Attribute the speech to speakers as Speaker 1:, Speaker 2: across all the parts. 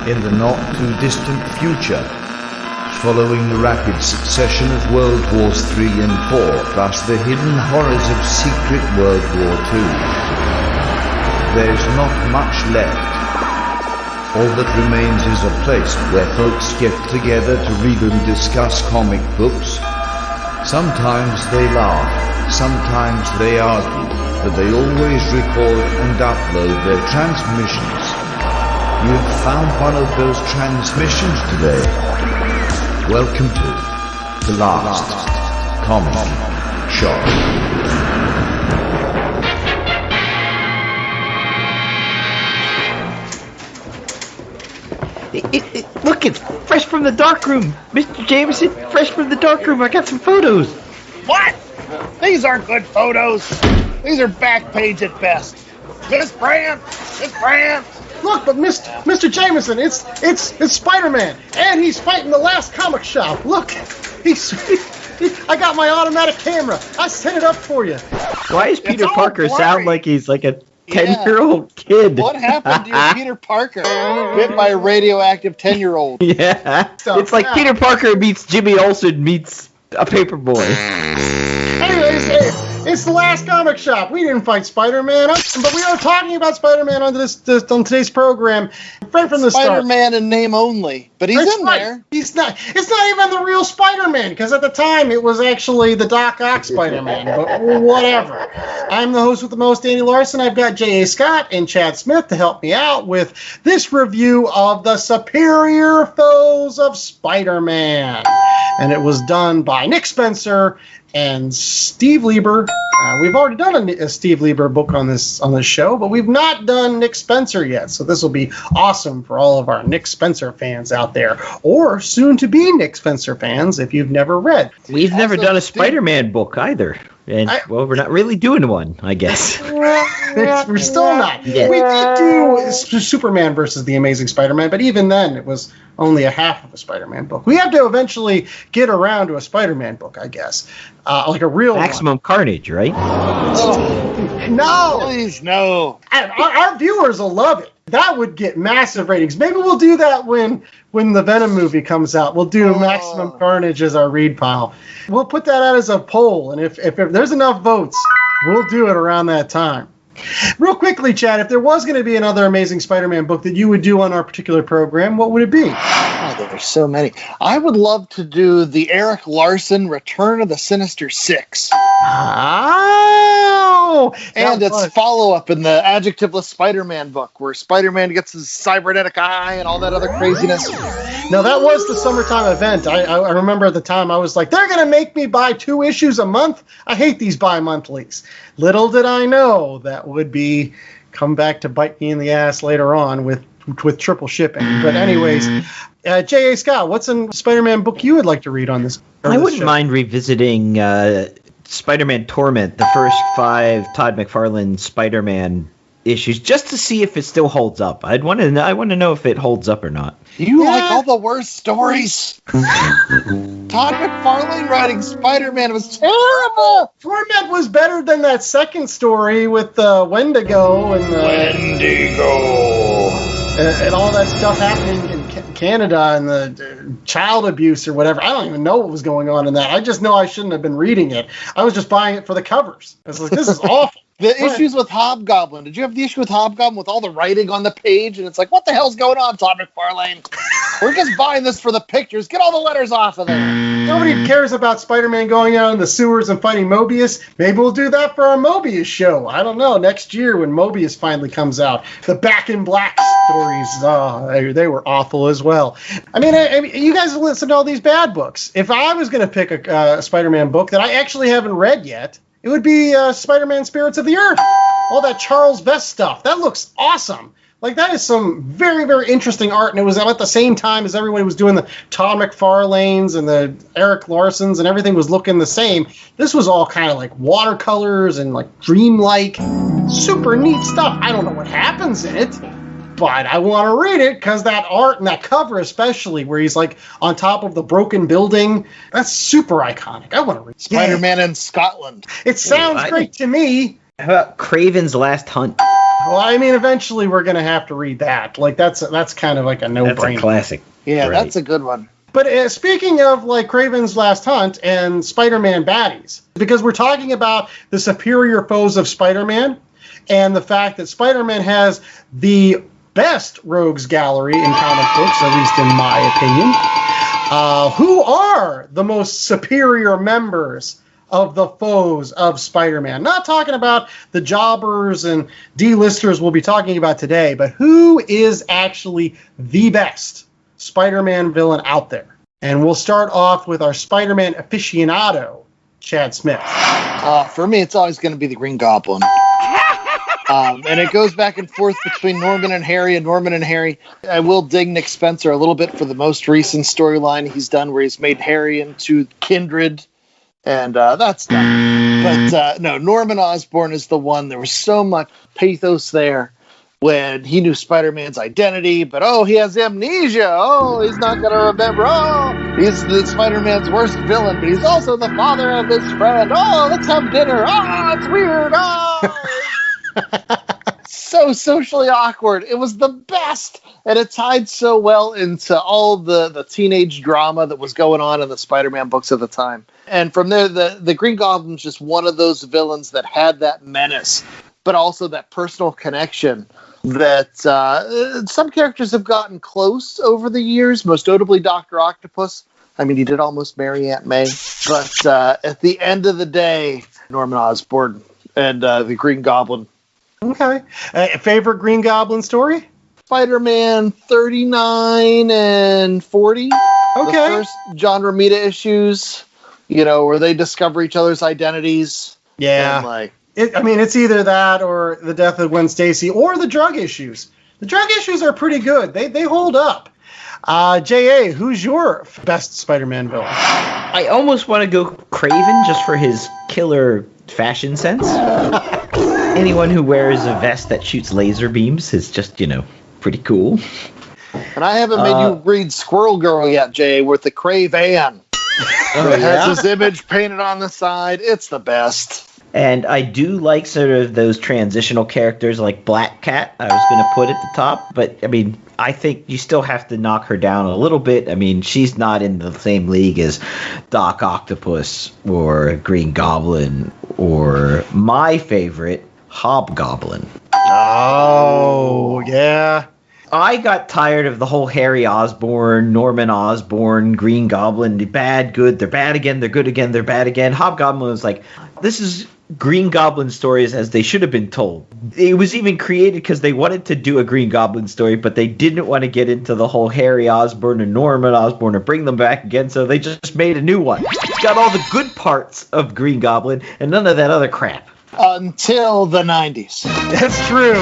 Speaker 1: in the not-too-distant future, following the rapid succession of World Wars III and IV, plus the hidden horrors of secret World War II. There's not much left. All that remains is a place where folks get together to read and discuss comic books. Sometimes they laugh, sometimes they argue, but they always record and upload their transmissions. You've found one of those transmissions today. Welcome to the last comic shop.
Speaker 2: Look, it's fresh from the dark room. Mr. Jameson, fresh from the dark room. I got some photos.
Speaker 3: What? These aren't good photos. These are back page at best. Miss Brandt! Miss Brandt!
Speaker 4: Look, but Mr. Jameson, it's Spider-Man, and he's fighting the last comic shop. Look, I got my automatic camera. I set it up for you.
Speaker 2: Why does Peter Parker sound like he's like a 10-year-old kid?
Speaker 3: What happened to your Peter Parker? Bit by a radioactive 10-year-old.
Speaker 2: Yeah, it's like Peter Parker meets Jimmy Olsen meets a paperboy.
Speaker 4: Anyways, it's the last comic shop. We didn't fight Spider-Man, but we are talking about Spider-Man on today's program right from the start.
Speaker 3: Spider-Man in name only, but he's in there.
Speaker 4: He's not. It's not even the real Spider-Man, because at the time it was actually the Doc Ock Spider-Man. But whatever. I'm the host with the most, Andy Larson. I've got J.A. Scott and Chad Smith to help me out with this review of The Superior Foes of Spider-Man, and it was done by Nick Spencer and Steve Lieber. We've already done a Steve Lieber book on this show, but we've not done Nick Spencer yet. So this will be awesome for all of our Nick Spencer fans out there, or soon to be Nick Spencer fans if you've never read.
Speaker 2: We've never done a Spider-Man book either. And, well, we're not really doing one, I guess.
Speaker 4: We're still not.
Speaker 2: Yeah.
Speaker 4: We did do Superman versus the Amazing Spider-Man, but even then, it was only a half of a Spider-Man book. We have to eventually get around to a Spider-Man book, I guess. Like a real
Speaker 2: Maximum Carnage, right?
Speaker 4: No!
Speaker 3: Please, no.
Speaker 4: Our viewers will love it. That would get massive ratings. Maybe we'll do that when the Venom movie comes out. We'll do Maximum Carnage as our read pile. We'll put that out as a poll, and if there's enough votes, we'll do it around that time. Real quickly, Chad, if there was going to be another Amazing Spider-Man book that you would do on our particular program, what would it be?
Speaker 3: Oh, there's so many. I would love to do the Eric Larson Return of the Sinister Six.
Speaker 4: Oh!
Speaker 3: And its follow-up in the Adjectiveless Spider-Man book, where Spider-Man gets his cybernetic eye and all that other craziness.
Speaker 4: Now, that was the summertime event. I remember at the time I was like, they're going to make me buy 2 issues a month? I hate these bi-monthlies. Little did I know that would be come back to bite me in the ass later on with triple shipping. But anyways, J.A. Scott, what's a Spider-Man book you would like to read on this?
Speaker 2: I wouldn't mind revisiting Spider-Man Torment, the first 5 Todd McFarlane Spider-Man issues, just to see if it still holds up. I want to know if it holds up or not.
Speaker 3: You like all the worst stories. Todd McFarlane writing Spider-Man was terrible.
Speaker 4: Torment was better than that second story with Wendigo and and all that stuff happening in Canada and the child abuse or whatever. I don't even know what was going on in that. I just know I shouldn't have been reading it. I was just buying it for the covers. I was like, this is awful.
Speaker 3: The issues with Hobgoblin. Did you have the issue with Hobgoblin with all the writing on the page? And it's like, what the hell's going on, Todd McFarlane? We're just buying this for the pictures. Get all the letters off of there.
Speaker 4: Nobody cares about Spider-Man going out in the sewers and fighting Mobius. Maybe we'll do that for our Mobius show. I don't know. Next year when Mobius finally comes out. The Back in Black stories, they were awful as well. I mean, you guys listen to all these bad books. If I was going to pick a Spider-Man book that I actually haven't read yet, it would be Spider-Man Spirits of the Earth. All that Charles Vess stuff. That looks awesome. Like, that is some very, very interesting art, and it was at the same time as everybody was doing the Todd McFarlanes and the Eric Larsons, and everything was looking the same. This was all kind of like watercolors and like dreamlike, super neat stuff. I don't know what happens in it, but I want to read it because that art and that cover especially, where he's like on top of the broken building, that's super iconic. I want to read
Speaker 3: Spider-Man in Scotland.
Speaker 4: It sounds great to me.
Speaker 2: How about Craven's Last Hunt?
Speaker 4: Well, I mean, eventually we're going to have to read that. Like, that's kind of like a no-brainer.
Speaker 2: That's a classic.
Speaker 3: Yeah,
Speaker 2: Right.
Speaker 3: that's a good one.
Speaker 4: But speaking of like Kraven's Last Hunt and Spider-Man baddies, because we're talking about the superior foes of Spider-Man and the fact that Spider-Man has the best rogues gallery in comic books, at least in my opinion. Who are the most superior members of the foes of Spider-Man? Not talking about the jobbers and D-listers we'll be talking about today, but who is actually the best Spider-Man villain out there? And we'll start off with our Spider-Man aficionado, Chad Smith.
Speaker 3: For me, it's always going to be the Green Goblin. And it goes back and forth between Norman and Harry and Norman and Harry. I will dig Nick Spencer a little bit for the most recent storyline he's done where he's made Harry into Kindred. And that's done. But no, Norman Osborn is the one. There was so much pathos there when he knew Spider-Man's identity, but he has amnesia. He's not going to remember. He's the Spider-Man's worst villain, but he's also the father of his friend. Let's have dinner. It's weird. So socially awkward. It was the best. And it tied so well into all the teenage drama that was going on in the Spider-Man books at the time. And from there, the Green Goblin's just one of those villains that had that menace, but also that personal connection that some characters have gotten close over the years, most notably Dr. Octopus. I mean, he did almost marry Aunt May. But at the end of the day, Norman Osborn and the Green Goblin.
Speaker 4: Okay. Favorite Green Goblin story?
Speaker 3: Spider-Man 39 and 40.
Speaker 4: Okay.
Speaker 3: The first John Romita issues, where they discover each other's identities.
Speaker 4: Yeah.
Speaker 3: And
Speaker 4: it's either that or the death of Gwen Stacy or the drug issues. The drug issues are pretty good. They hold up. J.A., who's your best Spider-Man villain?
Speaker 2: I almost want to go Kraven just for his killer fashion sense. Anyone who wears a vest that shoots laser beams is just, pretty cool.
Speaker 3: And I haven't made you read Squirrel Girl yet, Jay, with the Kraven. It has his image painted on the side. It's the best.
Speaker 2: And I do like sort of those transitional characters like Black Cat, I was going to put at the top. But, I think you still have to knock her down a little bit. She's not in the same league as Doc Octopus or Green Goblin or my favorite, Hobgoblin.
Speaker 4: Oh, yeah.
Speaker 2: I got tired of the whole Harry Osborn, Norman Osborn, Green Goblin, bad, good, they're bad again, they're good again, they're bad again. Hobgoblin was like, this is Green Goblin stories as they should have been told. It was even created because they wanted to do a Green Goblin story, but they didn't want to get into the whole Harry Osborn and Norman Osborn or bring them back again, so they just made a new one. It's got all the good parts of Green Goblin and none of that other crap.
Speaker 3: Until the 90s.
Speaker 4: That's true.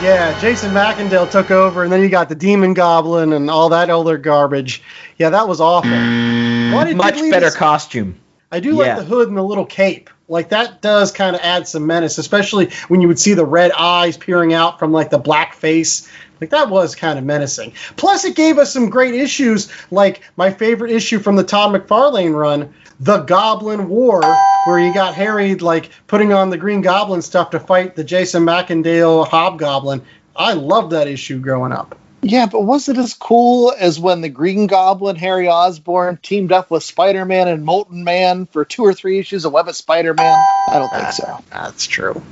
Speaker 4: Yeah, Jason Macendale took over, and then you got the Demon Goblin and all that other garbage. Yeah, that was awful.
Speaker 2: Much better costume.
Speaker 4: I do like the hood and the little cape. Like, that does kind of add some menace, especially when you would see the red eyes peering out from, like, the black face. Like, that was kind of menacing. Plus, it gave us some great issues, like my favorite issue from the Todd McFarlane run, The Goblin War, where you got Harry, like, putting on the Green Goblin stuff to fight the Jason Macendale Hobgoblin. I loved that issue growing up.
Speaker 3: Yeah, but was it as cool as when the Green Goblin, Harry Osborn, teamed up with Spider-Man and Molten Man for 2 or 3 issues of Web of Spider-Man? I don't think so.
Speaker 4: That's true.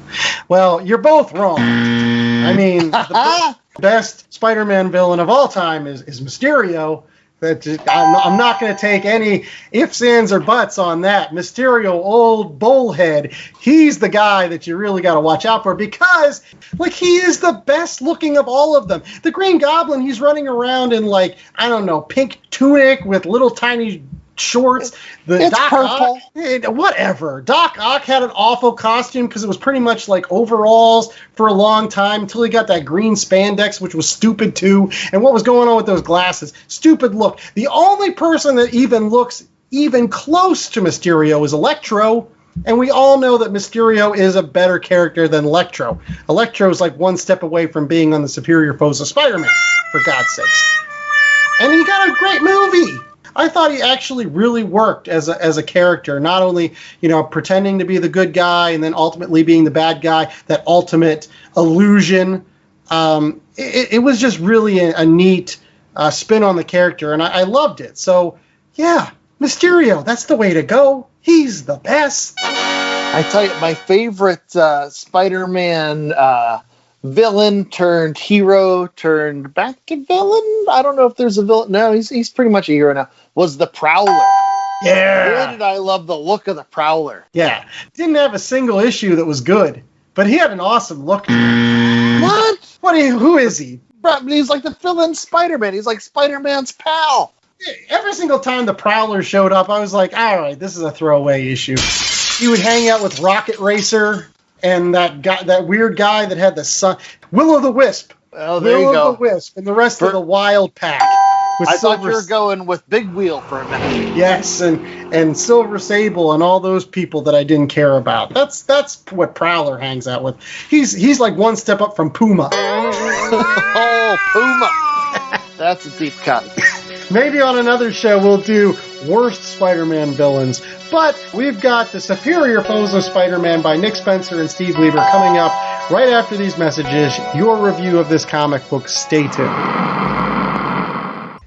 Speaker 4: Well, you're both wrong. The best Spider-Man villain of all time is Mysterio. I'm not going to take any ifs, ands, or buts on that. Mysterio, old bullhead, he's the guy that you really got to watch out for because, he is the best looking of all of them. The Green Goblin, he's running around in, pink tunic with little tiny shorts.
Speaker 3: It's
Speaker 4: Doc
Speaker 3: purple.
Speaker 4: Ock, whatever. Doc Ock had an awful costume because it was pretty much like overalls for a long time until he got that green spandex, which was stupid too. And what was going on with those glasses? Stupid look. The only person that even looks even close to Mysterio is Electro. And we all know that Mysterio is a better character than Electro. Electro is like one step away from being on the superior foes of Spider-Man, for God's sakes. And he got a great movie. I thought he actually really worked as a character, not only, pretending to be the good guy and then ultimately being the bad guy, that ultimate illusion. It was just really a neat spin on the character, and I loved it. So, yeah, Mysterio, that's the way to go. He's the best.
Speaker 3: I tell you, my favorite Spider-Man villain turned hero turned back to villain. I don't know if there's a villain. No, he's pretty much a hero now. Was the Prowler.
Speaker 4: Yeah.
Speaker 3: Boy, did I love the look of the Prowler.
Speaker 4: Yeah. Didn't have a single issue that was good, but he had an awesome look.
Speaker 3: What?
Speaker 4: Who is he?
Speaker 3: He's like the villain Spider-Man. He's like Spider-Man's pal.
Speaker 4: Every single time the Prowler showed up, I was like, all right, this is a throwaway issue. He would hang out with Rocket Racer and that weird guy that had the sun, Will-O-the-Wisp.
Speaker 3: Oh, there you go.
Speaker 4: Will-O-the-Wisp and the rest of the Wild Pack.
Speaker 3: I thought you were going with Big Wheel for a minute.
Speaker 4: Yes, and Silver Sable and all those people that I didn't care about. That's what Prowler hangs out with. He's like one step up from Puma.
Speaker 3: Oh, Puma. That's a deep cut.
Speaker 4: Maybe on another show we'll do worst Spider-Man villains. But we've got The Superior Foes of Spider-Man by Nick Spencer and Steve Lieber coming up right after these messages. Your review of this comic book. Stay tuned.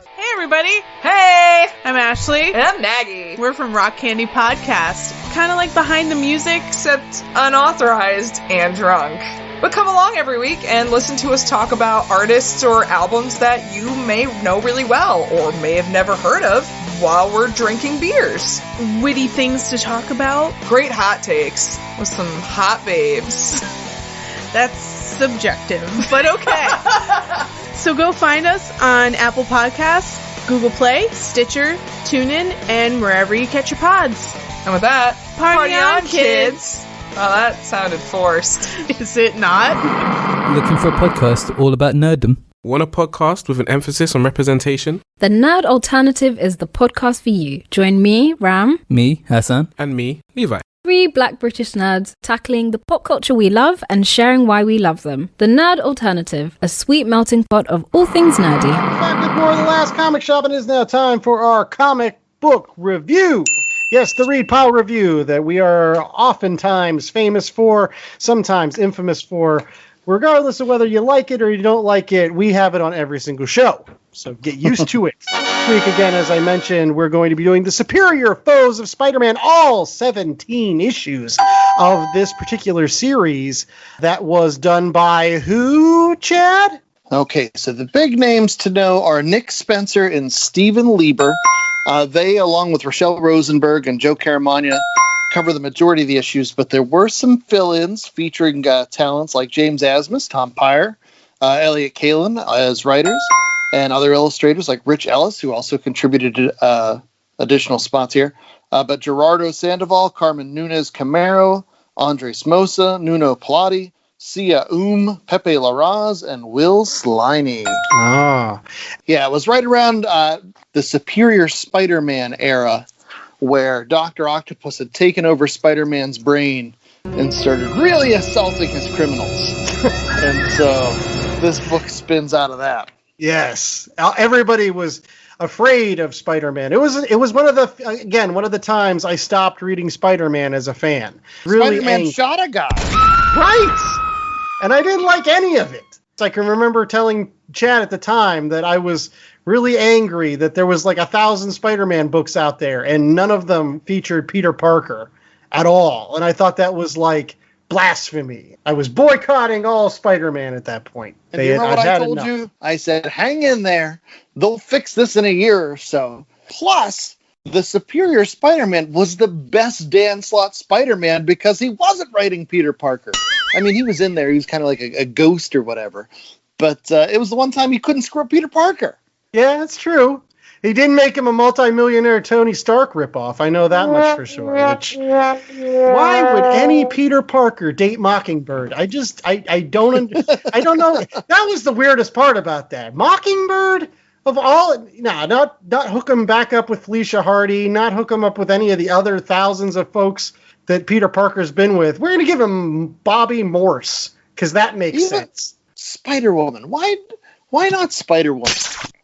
Speaker 5: Hey, everybody.
Speaker 6: Hey!
Speaker 5: I'm Ashley.
Speaker 6: And I'm Maggie.
Speaker 5: We're from Rock Candy Podcast. Kind of like behind the music.
Speaker 6: Except unauthorized and drunk. But come along every week and listen to us talk about artists or albums that you may know really well or may have never heard of while we're drinking beers.
Speaker 5: Witty things to talk about.
Speaker 6: Great hot takes with some hot babes.
Speaker 5: That's subjective, but okay. So go find us on Apple Podcasts, Google Play, Stitcher, TuneIn, and wherever you catch your pods.
Speaker 6: And with that,
Speaker 5: Party on, kids.
Speaker 6: Oh, that sounded forced.
Speaker 5: Is it not?
Speaker 7: Looking for a podcast all about nerddom?
Speaker 8: Want a podcast with an emphasis on representation?
Speaker 9: The Nerd Alternative is the podcast for you. Join me, Ram.
Speaker 7: Me, Hassan.
Speaker 8: And me, Levi.
Speaker 9: 3 black British nerds tackling the pop culture we love and sharing why we love them. The Nerd Alternative, a sweet melting pot of all things nerdy.
Speaker 4: Back with more of the Last Comic Shop, and it is now time for our comic book review. Yes, the Read Pile review that we are oftentimes famous for, sometimes infamous for. Regardless of whether you like it or you don't like it, we have it on every single show. So get used to it. This week, again, as I mentioned, we're going to be doing The Superior Foes of Spider-Man, all 17 issues of this particular series. That was done by who, Chad?
Speaker 3: Okay, so the big names to know are Nick Spencer and Steven Lieber. They, along with Rochelle Rosenberg and Joe Caramagna, cover the majority of the issues, but there were some fill-ins featuring talents like James Asmus, Tom Pyre, Elliot Kalin as writers, and other illustrators like Rich Ellis, who also contributed additional spots here. But Gerardo Sandoval, Carmen Nunez Camaro, Andres Mosa, Nuno Pilati, Sia Pepe Larraz, and Will Sliney.
Speaker 4: Ah.
Speaker 3: Yeah, it was right around the Superior Spider-Man era where Dr. Octopus had taken over Spider-Man's brain and started really assaulting his criminals. And so this book spins out of that.
Speaker 4: Yes. Everybody was afraid of Spider-Man. It was one of the times I stopped reading Spider-Man as a fan. Really
Speaker 3: Spider-Man shot a guy.
Speaker 4: Right! And I didn't like any of it. I can remember telling Chad at the time that I was really angry that there was like 1,000 Spider-Man books out there and none of them featured Peter Parker at all. And I thought that was like blasphemy. I was boycotting all Spider-Man at that point.
Speaker 3: And you remember what I told you? I said, hang in there. They'll fix this in a year or so. Plus, the Superior Spider-Man was the best Dan Slott Spider-Man because he wasn't writing Peter Parker. I mean, he was in there. He was kind of like a ghost or whatever. But it was the one time he couldn't screw up Peter Parker.
Speaker 4: Yeah, that's true. He didn't make him a multimillionaire Tony Stark ripoff. I know that much for sure. Why would any Peter Parker date Mockingbird? I don't know. That was the weirdest part about that. Mockingbird of all, not hook him back up with Felicia Hardy, not hook him up with any of the other thousands of folks that Peter Parker's been with. We're going to give him Bobby Morse because that makes sense.
Speaker 3: Spider-Woman. Why not Spider-Woman?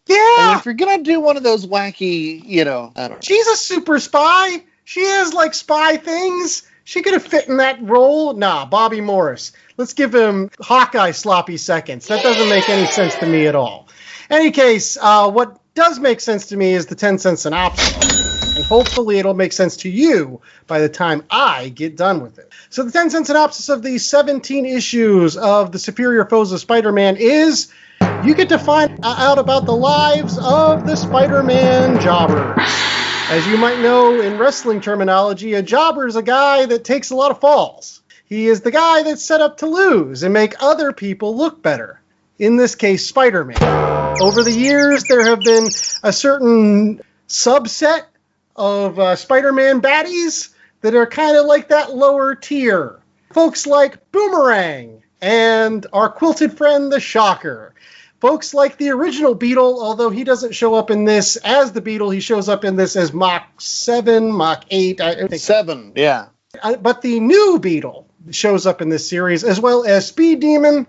Speaker 4: Yeah.
Speaker 3: I mean, if you're gonna do one of those wacky, I don't know.
Speaker 4: She's a super spy. She has like spy things. She could have fit in that role. Nah, Bobby Morris. Let's give him Hawkeye sloppy seconds. That doesn't make any sense to me at all. Any case, what does make sense to me is the 10-cent synopsis. And hopefully it'll make sense to you by the time I get done with it. So the 10-cent synopsis of these 17 issues of the Superior Foes of Spider-Man is you get to find out about the lives of the Spider-Man jobbers. As you might know in wrestling terminology, a jobber is a guy that takes a lot of falls. He is the guy that's set up to lose and make other people look better. In this case, Spider-Man. Over the years, there have been a certain subset of Spider-Man baddies that are kind of like that lower tier. Folks like Boomerang and our quilted friend, the Shocker. Folks like the original Beetle, although he doesn't show up in this as the Beetle, he shows up in this as Mach 7, Mach 8. I think
Speaker 3: 7, yeah.
Speaker 4: But the new Beetle shows up in this series, as well as Speed Demon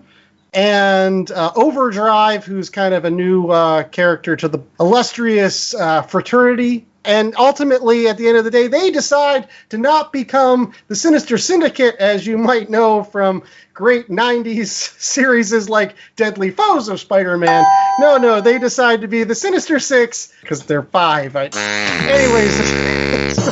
Speaker 4: and Overdrive, who's kind of a new character to the illustrious fraternity. And ultimately, at the end of the day, they decide to not become the Sinister Syndicate, as you might know from great 90s series like Deadly Foes of Spider-Man. No, they decide to be the Sinister Six, because they're 5. Anyways,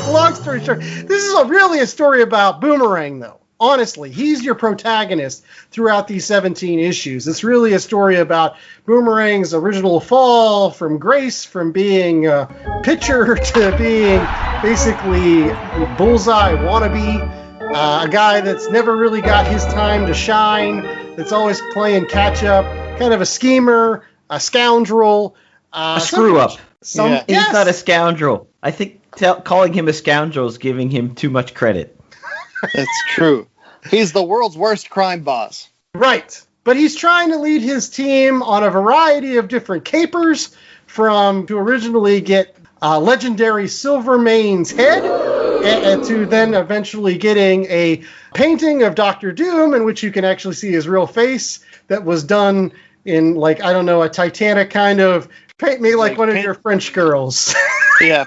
Speaker 4: long story short, this is really a story about Boomerang, though. Honestly, he's your protagonist throughout these 17 issues. It's really a story about Boomerang's original fall from grace, from being a pitcher to being basically bullseye wannabe, a guy that's never really got his time to shine, that's always playing catch-up, kind of a schemer, a scoundrel.
Speaker 2: A screw-up.
Speaker 4: He's
Speaker 2: not a scoundrel. I think calling him a scoundrel is giving him too much credit.
Speaker 3: That's true. He's the world's worst crime boss.
Speaker 4: Right. But he's trying to lead his team on a variety of different capers, from to originally get legendary Silvermane's head, and to then eventually getting a painting of Dr. Doom in which you can actually see his real face that was done in, like, I don't know, a Titanic kind of, paint me like one of your French girls.
Speaker 3: Yeah.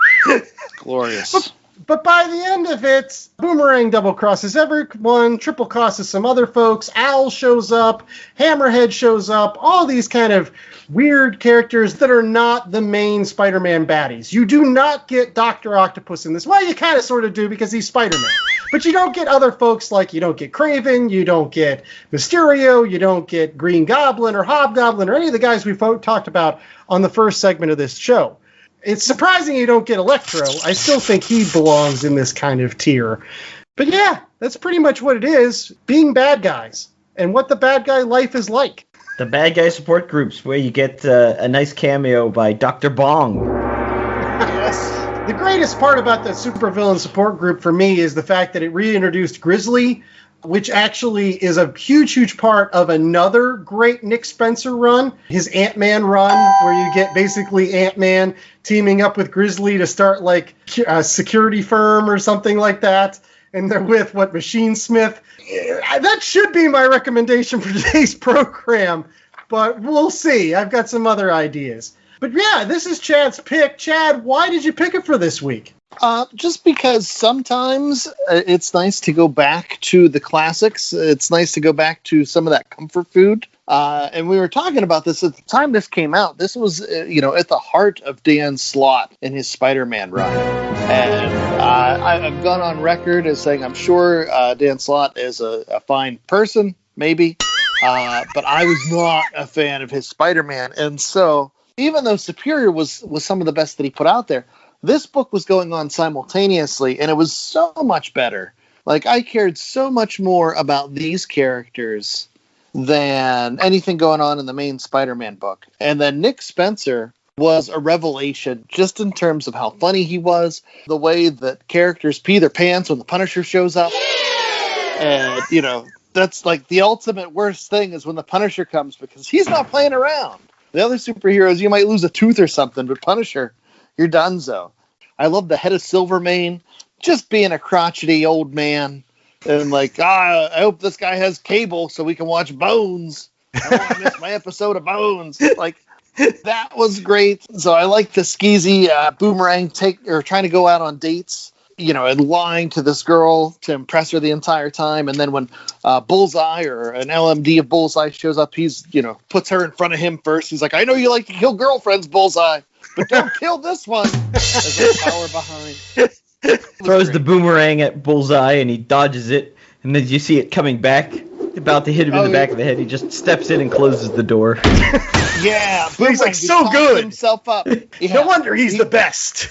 Speaker 3: Glorious.
Speaker 4: But by the end of it, Boomerang double crosses everyone, triple crosses some other folks, Owl shows up, Hammerhead shows up, all these kind of weird characters that are not the main Spider-Man baddies. You do not get Dr. Octopus in this. Well, you kind of sort of do because he's Spider-Man. But you don't get other folks, like you don't get Kraven, you don't get Mysterio, you don't get Green Goblin or Hobgoblin or any of the guys we've talked about on the first segment of this show. It's surprising you don't get Electro. I still think he belongs in this kind of tier. But yeah, that's pretty much what it is, being bad guys, and what the bad guy life is like.
Speaker 2: The bad guy support groups, where you get a nice cameo by Dr. Bong.
Speaker 4: Yes. The greatest part about the supervillain support group for me is the fact that it reintroduced Grizzly, which actually is a huge, huge part of another great Nick Spencer run, his Ant-Man run, where you get basically Ant-Man teaming up with Grizzly to start like a security firm or something like that. And they're with, Machine Smith. That should be my recommendation for today's program, but we'll see. I've got some other ideas. But yeah, this is Chad's pick. Chad, why did you pick it for this week?
Speaker 3: Just because sometimes it's nice to go back to the classics. It's nice to go back to some of that comfort food. And we were talking about this at the time this came out. This was, at the heart of Dan Slott in his Spider-Man run. And I've gone on record as saying I'm sure Dan Slott is a fine person, maybe. But I was not a fan of his Spider-Man. And so even though Superior was some of the best that he put out there, this book was going on simultaneously, and it was so much better. Like, I cared so much more about these characters than anything going on in the main Spider-Man book. And then Nick Spencer was a revelation, just in terms of how funny he was, the way that characters pee their pants when the Punisher shows up. And, that's like the ultimate worst thing is when the Punisher comes, because he's not playing around. The other superheroes, you might lose a tooth or something, but Punisher, you're donezo. I love the head of Silvermane, just being a crotchety old man. And like, I hope this guy has cable so we can watch Bones. I want to miss my episode of Bones. Like, That was great. So I like the skeezy Boomerang trying to go out on dates, and lying to this girl to impress her the entire time. And then when Bullseye or an LMD of Bullseye shows up, he's, puts her in front of him first. He's like, I know you like to kill girlfriends, Bullseye, but don't kill this one. There's a power behind.
Speaker 2: Throws the boomerang at Bullseye and he dodges it. And then you see it coming back, about to hit him in the back of the head. He just steps in and closes the door.
Speaker 3: Yeah,
Speaker 4: he's like so good.
Speaker 3: Himself up. Yeah.
Speaker 4: No wonder he's the best.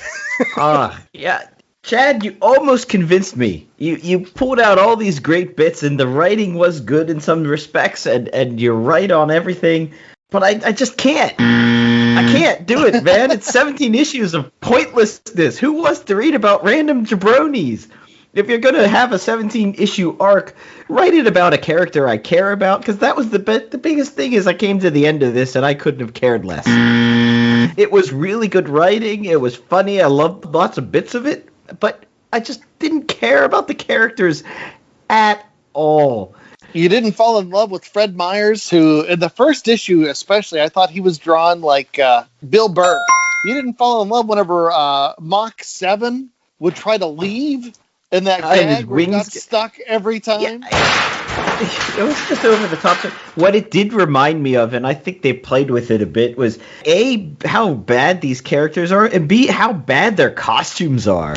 Speaker 2: Yeah. Chad, you almost convinced me. You pulled out all these great bits, and the writing was good in some respects, and you're right on everything. But I just can't. I can't do it, man. It's 17 issues of pointlessness. Who wants to read about random jabronis? If you're going to have a 17-issue arc, write it about a character I care about, because that was the biggest thing is I came to the end of this, and I couldn't have cared less. It was really good writing. It was funny. I loved lots of bits of it. But I just didn't care about the characters at all.
Speaker 3: You didn't fall in love with Fred Myers, who, in the first issue especially, I thought he was drawn like Bill Burr. You didn't fall in love whenever Mach 7 would try to leave, and that gag where he got stuck every time.
Speaker 2: Yeah, it was just over the top. What it did remind me of, and I think they played with it a bit, was A, how bad these characters are, and B, how bad their costumes are.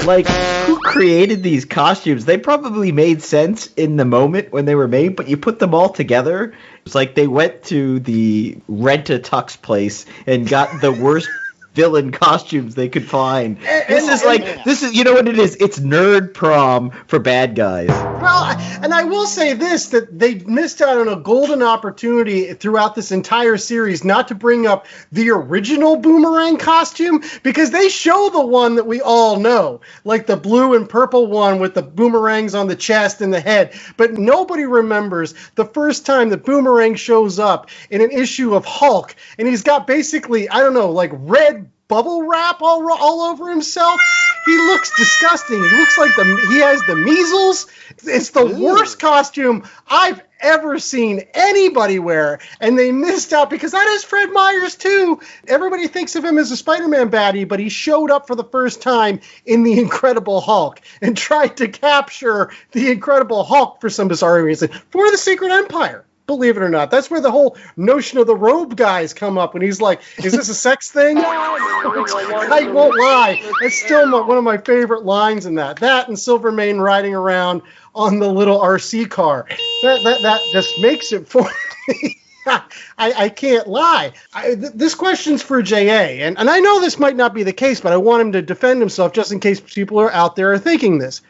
Speaker 2: Like, who created these costumes? They probably made sense in the moment when they were made, but you put them all together, it's like they went to the Rent-A-Tux place and got the worst villain costumes they could find. This is you know what it is? It's nerd prom for bad guys.
Speaker 4: Well, and I will say this, that they missed out on a golden opportunity throughout this entire series not to bring up the original Boomerang costume, because they show the one that we all know, like the blue and purple one with the boomerangs on the chest and the head. But nobody remembers the first time that Boomerang shows up in an issue of Hulk, and he's got basically, I don't know, like red bubble wrap all over himself. He looks disgusting. He looks like he has the measles. It's the worst costume I've ever seen anybody wear, and they missed out because that is Fred Myers too. Everybody thinks of him as a Spider-Man baddie, but he showed up for the first time in The Incredible Hulk and tried to capture The Incredible Hulk for some bizarre reason for the Secret Empire. Believe it or not, that's where the whole notion of the robe guys come up when he's like, is this a sex thing? I won't lie. It's still one of my favorite lines in that. That and Silvermane riding around on the little RC car. That just makes it for me. I can't lie. This question's for J.A., and I know this might not be the case, but I want him to defend himself just in case people are out there thinking this.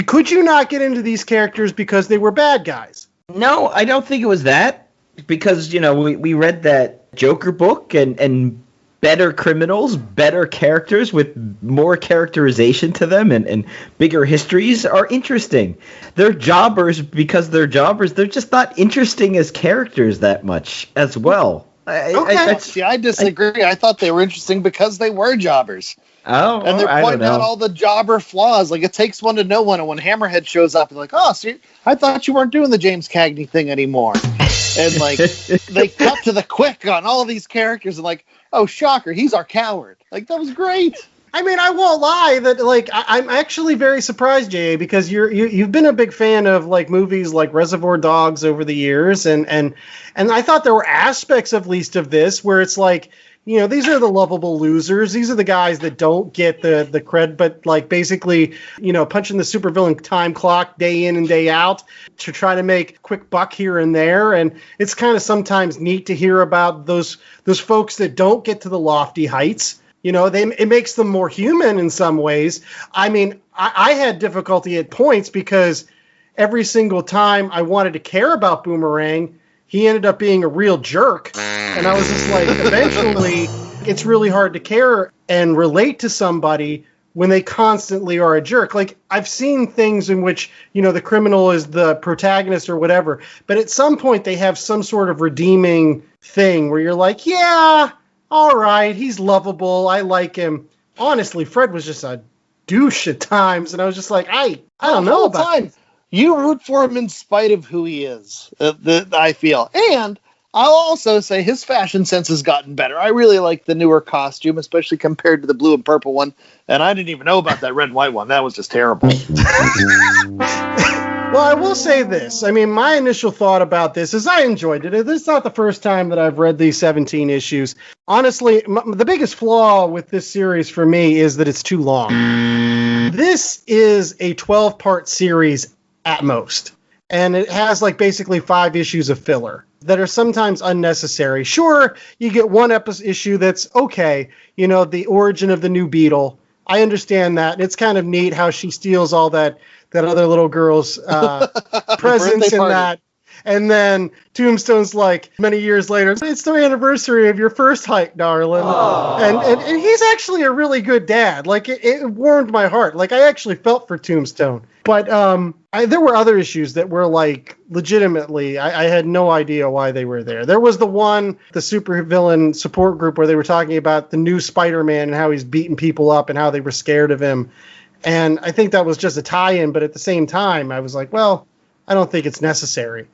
Speaker 4: Could you not get into these characters because they were bad guys?
Speaker 2: No, I don't think it was that, because, we read that Joker book and better criminals, better characters with more characterization to them and bigger histories are interesting. They're jobbers because they're jobbers. They're just not interesting as characters that much as well.
Speaker 3: I disagree. I thought they were interesting because they were jobbers.
Speaker 2: Oh,
Speaker 3: and they're pointing out all the jobber flaws. Like, it takes one to know one. And when Hammerhead shows up, they're like, oh, so I thought you weren't doing the James Cagney thing anymore. And, like, they cut to the quick on all these characters and, like, oh, shocker, he's our coward. Like, that was great.
Speaker 4: I mean, I won't lie that, like, I'm actually very surprised, J.A., because you've been a big fan of, like, movies like Reservoir Dogs over the years, and I thought there were aspects, at least, of this where it's like, these are the lovable losers. These are the guys that don't get the cred, but, like, basically, punching the supervillain time clock day in and day out to try to make a quick buck here and there. And it's kind of sometimes neat to hear about those folks that don't get to the lofty heights. It makes them more human in some ways. I mean, I had difficulty at points because every single time I wanted to care about Boomerang, he ended up being a real jerk. And I was just like, eventually, it's really hard to care and relate to somebody when they constantly are a jerk. Like, I've seen things in which, the criminal is the protagonist or whatever, but at some point they have some sort of redeeming thing where you're like, yeah, all right, he's lovable, I like him. Honestly, Fred was just a douche at times, and I was just like, I don't know about
Speaker 3: time. You root for him in spite of who he is, I feel. And I'll also say his fashion sense has gotten better. I really like the newer costume, especially compared to the blue and purple one. And I didn't even know about that red and white one. That was just terrible.
Speaker 4: Well, I will say this. I mean, my initial thought about this is I enjoyed it. This is not the first time that I've read these 17 issues. Honestly, the biggest flaw with this series for me is that it's too long. This is a 12-part series at most. And it has like basically 5 issues of filler that are sometimes unnecessary. Sure, you get one issue that's okay. You know, the origin of the new Beetle. I understand that. It's kind of neat how she steals all that other little girl's presents in that. And then Tombstone's like, many years later, it's the anniversary of your first hike, darling. And he's actually a really good dad. Like, it warmed my heart. Like, I actually felt for Tombstone. But there were other issues that were, like, legitimately, I had no idea why they were there. There was the supervillain support group where they were talking about the new Spider-Man and how he's beating people up and how they were scared of him. And I think that was just a tie-in, but at the same time, I was like, well, I don't think it's necessary.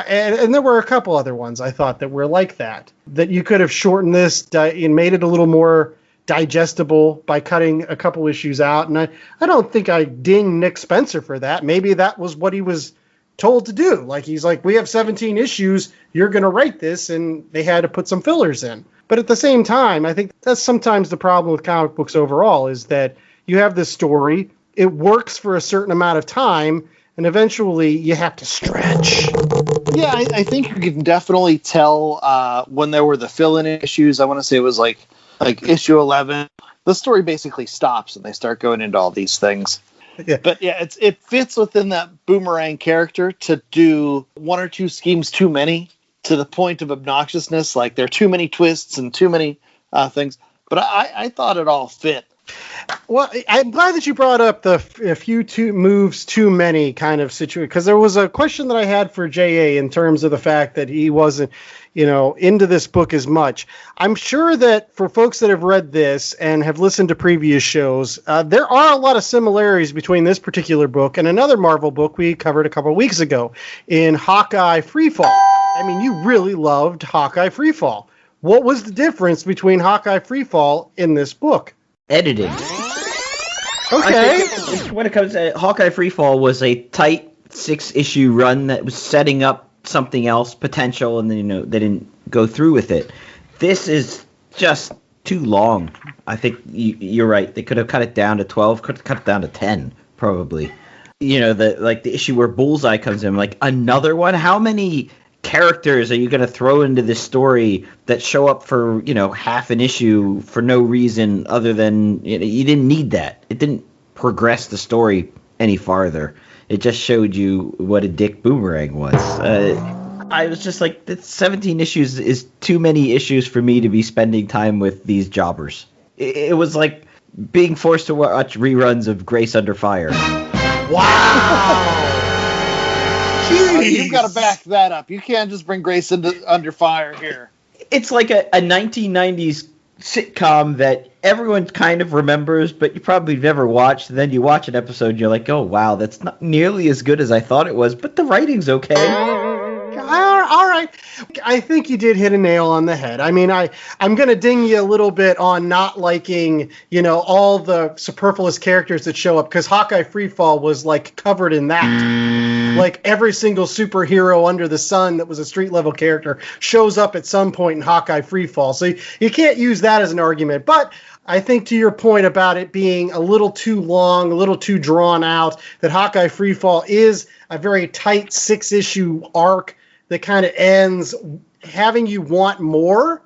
Speaker 4: And there were a couple other ones I thought that were like that you could have shortened this and made it a little more digestible by cutting a couple issues out. And I don't think I ding Nick Spencer for that. Maybe that was what he was told to do. Like, he's like, we have 17 issues, you're going to write this, and they had to put some fillers in. But at the same time, I think that's sometimes the problem with comic books overall, is that you have this story, it works for a certain amount of time, and eventually you have to stretch.
Speaker 3: Yeah, I think you can definitely tell when there were the fill-in issues. I want to say it was like issue 11. The story basically stops and they start going into all these things.
Speaker 4: Yeah.
Speaker 3: But yeah, it fits within that Boomerang character to do one or two schemes too many to the point of obnoxiousness. Like, there are too many twists and too many things. But I thought it all fit.
Speaker 4: Well, I'm glad that you brought up the moves too many kind of situation, because there was a question that I had for J.A. in terms of the fact that he wasn't, into this book as much. I'm sure that for folks that have read this and have listened to previous shows, there are a lot of similarities between this particular book and another Marvel book we covered a couple of weeks ago in Hawkeye Freefall. I mean, you really loved Hawkeye Freefall. What was the difference between Hawkeye Freefall in this book?
Speaker 2: Editing.
Speaker 4: Okay.
Speaker 2: When it comes to Hawkeye Freefall, was a tight 6-issue run that was setting up something else potential, and then they didn't go through with it. This is just too long. I think you're right. They could have cut it down to 12. Could have cut it down to 10 probably. The issue where Bullseye comes in, like, another one. How many characters are you going to throw into this story that show up for half an issue for no reason other than you didn't need that? It didn't progress the story any farther. It just showed you what a dick Boomerang was. I was just like, 17 issues is too many issues for me to be spending time with these jobbers. It was like being forced to watch reruns of Grace Under Fire.
Speaker 4: Wow.
Speaker 3: You've got to back that up. You can't just bring Grace under fire here.
Speaker 2: It's like a 1990s sitcom that everyone kind of remembers, but you probably never watched. And then you watch an episode, and you're like, oh, wow, that's not nearly as good as I thought it was, but the writing's okay.
Speaker 4: All right. I think you did hit a nail on the head. I mean, I'm going to ding you a little bit on not liking, all the superfluous characters that show up, because Hawkeye Freefall was, like, covered in that. Like, every single superhero under the sun that was a street-level character shows up at some point in Hawkeye Freefall. So you can't use that as an argument. But I think to your point about it being a little too long, a little too drawn out, that Hawkeye Freefall is a very tight 6-issue arc that kind of ends having you want more,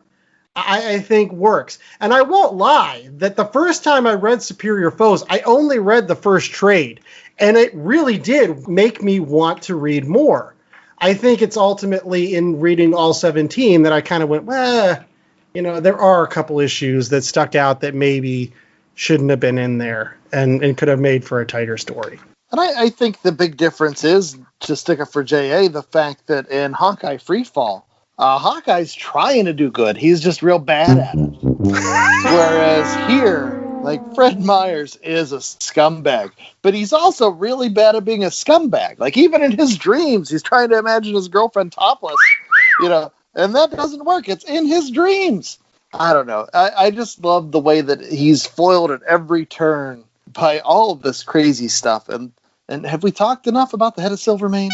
Speaker 4: I think works. And I won't lie that the first time I read Superior Foes, I only read the first trade, and it really did make me want to read more. I think it's ultimately in reading all 17 that I kind of went, well, there are a couple issues that stuck out that maybe shouldn't have been in there and could have made for a tighter story.
Speaker 3: And I think the big difference is, to stick up for J.A., the fact that in Hawkeye Freefall, Hawkeye's trying to do good. He's just real bad at it. Whereas here, like, Fred Myers is a scumbag, but he's also really bad at being a scumbag. Like, even in his dreams, he's trying to imagine his girlfriend topless. And that doesn't work. It's in his dreams. I don't know. I just love the way that he's foiled at every turn by all of this crazy stuff. And have we talked enough about the head of Silvermane?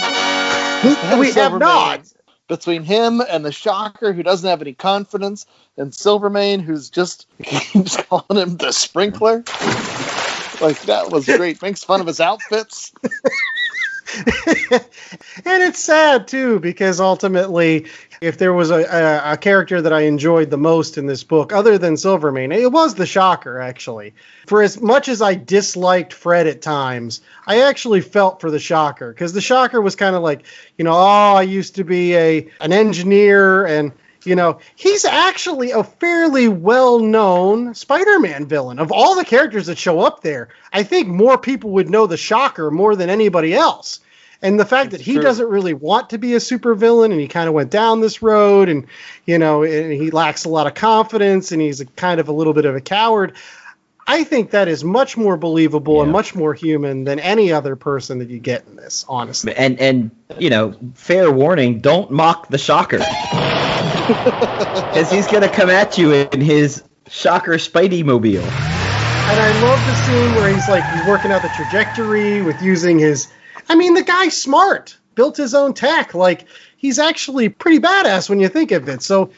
Speaker 4: We have not.
Speaker 3: Between him and the Shocker, who doesn't have any confidence, and Silvermane, who's just keeps calling him the Sprinkler. Like, that was great. Makes fun of his outfits.
Speaker 4: And it's sad, too, because ultimately, if there was a character that I enjoyed the most in this book, other than Silvermane, it was the Shocker, actually. For as much as I disliked Fred at times, I actually felt for the Shocker, because the Shocker was kind of like, I used to be an engineer, and, he's actually a fairly well-known Spider-Man villain. Of all the characters that show up there, I think more people would know the Shocker more than anybody else. And the fact that he doesn't really want to be a supervillain, and he kind of went down this road, and and he lacks a lot of confidence, and he's kind of a little bit of a coward. I think that is much more believable and much more human than any other person that you get in this, honestly.
Speaker 2: And fair warning, don't mock the Shocker. Because he's going to come at you in his Shocker Spidey mobile.
Speaker 4: And I love the scene where he's working out the trajectory with using his... the guy's smart. Built his own tech. He's actually pretty badass when you think of it. So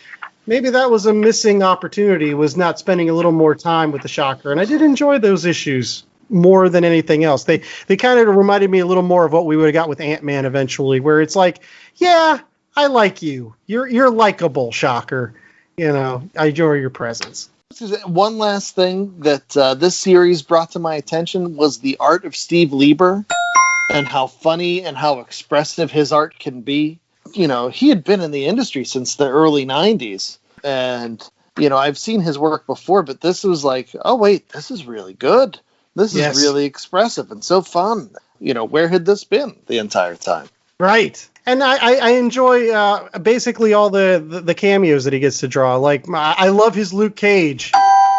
Speaker 4: maybe that was a missing opportunity, was not spending a little more time with the Shocker. And I did enjoy those issues more than anything else. They kind of reminded me a little more of what we would have got with Ant-Man eventually, where it's like, yeah, I like you. You're likable, Shocker. I enjoy your presence.
Speaker 3: One last thing that this series brought to my attention was the art of Steve Lieber and how funny and how expressive his art can be. He had been in the industry since the early 90s. And, I've seen his work before, but this was like, oh, wait, this is really good. This is really expressive and so fun. Where had this been the entire time?
Speaker 4: Right. And I enjoy basically all the cameos that he gets to draw. I love his Luke Cage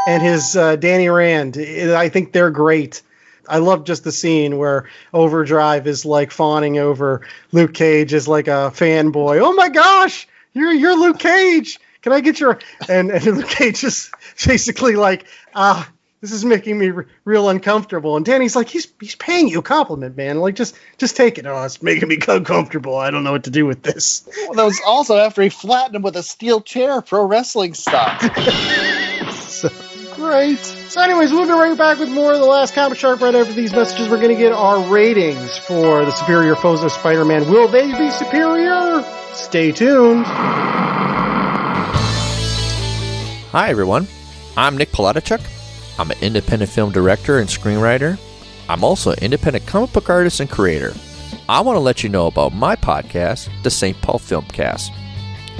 Speaker 4: and his Danny Rand. I think they're great. I love just the scene where Overdrive is fawning over Luke Cage as a fanboy. Oh my gosh, you're Luke Cage. Can I get your... And Luke Cage is basically this is making me real uncomfortable. And Danny's like, he's paying you a compliment, man. Just take it. Oh, it's making me uncomfortable. I don't know what to do with this.
Speaker 3: Well, that was also after he flattened him with a steel chair, pro wrestling style.
Speaker 4: So great. So anyways, we'll be right back with more of The Last Comic Shark right after these messages. We're going to get our ratings for the superior foes of Spider-Man. Will they be superior? Stay tuned.
Speaker 10: Hi, everyone. I'm Nick Palatichuk. I'm an independent film director and screenwriter. I'm also an independent comic book artist and creator. I want to let you know about my podcast, the St. Paul Filmcast.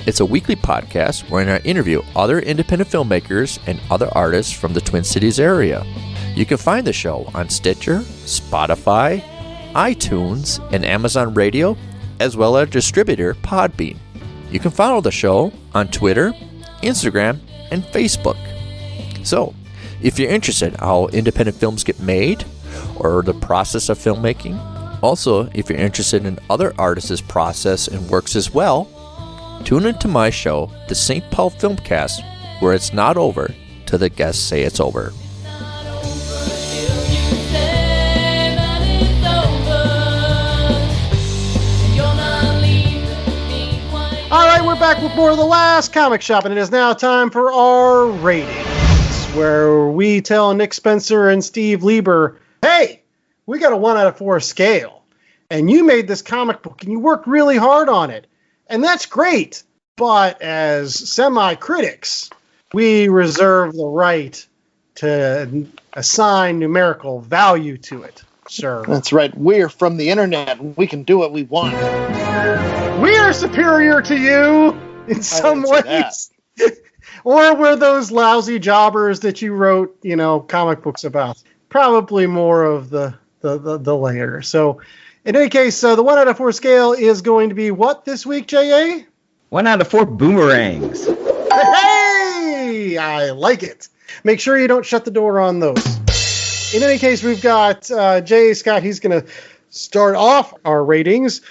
Speaker 10: It's a weekly podcast where I interview other independent filmmakers and other artists from the Twin Cities area. You can find the show on Stitcher, Spotify, iTunes, and Amazon Radio, as well as distributor Podbean. You can follow the show on Twitter, Instagram, and Facebook. So, if you're interested in how independent films get made or the process of filmmaking, also if you're interested in other artists' process and works as well, tune into my show, the St. Paul Filmcast, where it's not over till the guests say it's over.
Speaker 4: All right, we're back with more of The Last Comic Shop, and it is now time for our ratings, where we tell Nick Spencer and Steve Lieber, hey, we got a 1 out of 4 scale, and you made this comic book, and you worked really hard on it, and that's great, but as semi-critics, we reserve the right to assign numerical value to it, sir.
Speaker 3: That's right. We're from the internet. We can do what we want.
Speaker 4: We are superior to you in some ways. Or we're those lousy jobbers that you wrote, comic books about. Probably more of the layer. So, in any case, the 1 out of 4 scale is going to be what this week, J.A.?
Speaker 2: 1 out of 4 boomerangs.
Speaker 4: Hey! I like it. Make sure you don't shut the door on those. In any case, we've got J.A. Scott. He's going to start off our ratings.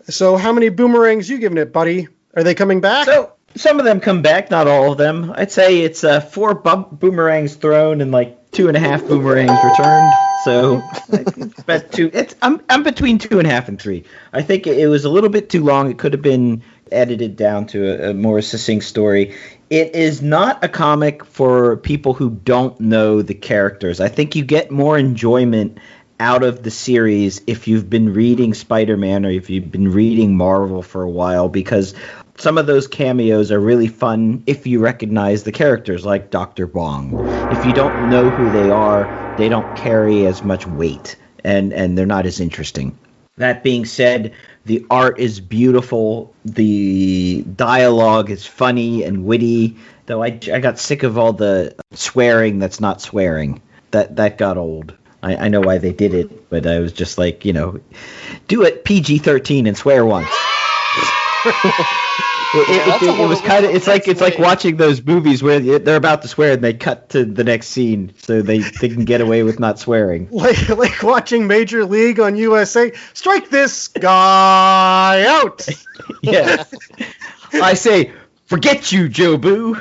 Speaker 4: So how many boomerangs you giving it, buddy? Are they coming back?
Speaker 2: So Some of them come back, not all of them. I'd say it's 4 boomerangs thrown and like 2.5 boomerangs returned. So it's about 2. I'm between 2.5 and 3. I think it was a little bit too long. It could have been edited down to a more succinct story. It is not a comic for people who don't know the characters. I think you get more enjoyment out of the series if you've been reading Spider-Man or if you've been reading Marvel for a while, because some of those cameos are really fun if you recognize the characters, like Dr. Bong. If you don't know who they are, they don't carry as much weight, and they're not as interesting. That being said, the art is beautiful. The dialogue is funny and witty, though I got sick of all the swearing that's not swearing. That got old. I know why they did it, but I was just like, do it PG-13 and swear once. It was kind of it's like watching those movies where they're about to swear and they cut to the next scene so they can get away with not swearing.
Speaker 4: Like watching Major League on USA. Strike this guy out.
Speaker 2: Yeah. I say, forget you, Joe Boo.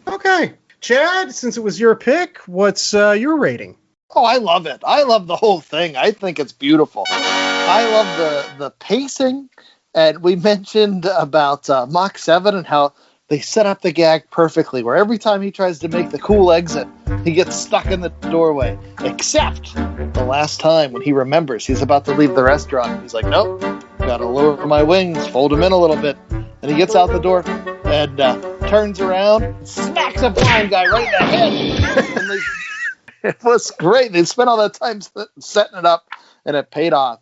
Speaker 4: Okay, Chad. Since it was your pick, what's your rating?
Speaker 3: Oh, I love it. I love the whole thing. I think it's beautiful. I love the pacing. And we mentioned about Mach 7 and how they set up the gag perfectly, where every time he tries to make the cool exit, he gets stuck in the doorway. Except the last time when he remembers he's about to leave the restaurant. He's like, nope, gotta lower my wings, fold them in a little bit. And he gets out the door and turns around, smacks a blind guy right in the head. And it was great. They spent all that time setting it up, and it paid off.